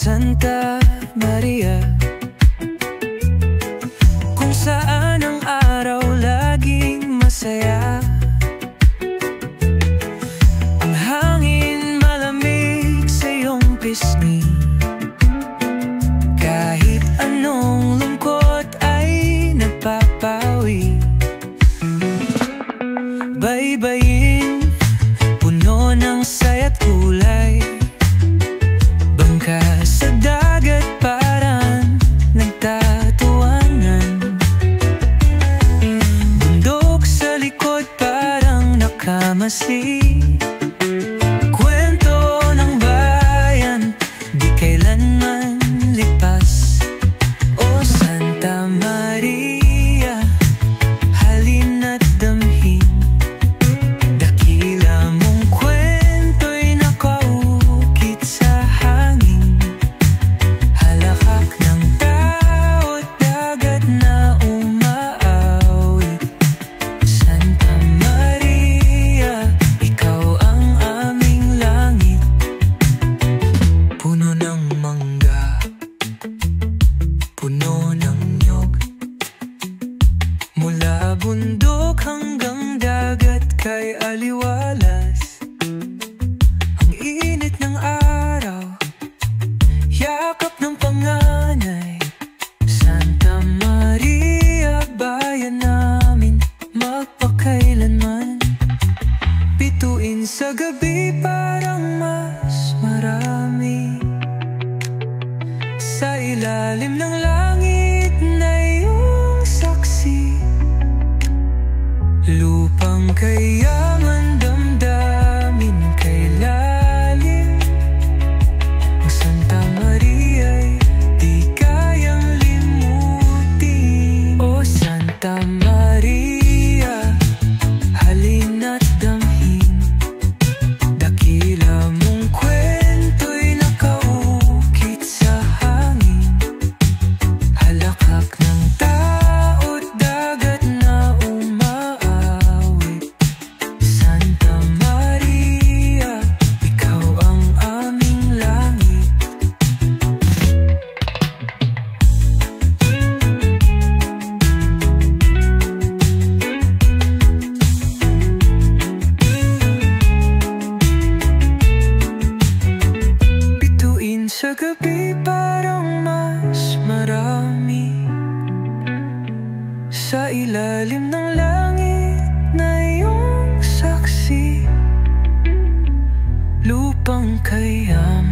Santa Maria, kung saan ang araw laging masaya. Ang hangin malamig sa iyong pisngi, kahit anong lungkot ay nagpapawi. Baybayin puno ng saya't kulay, bangka sa dagat parang nagtatawanan, bundok sa likod parang nakamasli. Kwento ng bayan di kailanman lipas. O Santa Maria, halina't damhin, dakila mong kwento'y nakaukit sa hangin. Halakak ng tao't dagat na umaawit. Santa Maria, ikaw ang aming langit. Puno ng mangga, puno ng niyog, mula bundok hanggang dagat kay aliwalas. Ang init ng araw, yakap ng panganay. Santa Maria, bayan namin magpakailanman. Bituin sa gabi parang mas marami, sa ilalim ng langit na iyong saksi. Lupang kayaman, damdamin kay lalim. Ang Santa Maria'y di kayang limutin. O Santa Maria, halina't damhin, dakila mong kwento'y nakaukit sa hangin. Halakak ng tao't dagat na umaawit. Santa Maria, ikaw ang aming langit. Bituin sa gabi parang mas marami, sa ilalim ng langit na iyong saksi. Lupang kayaman,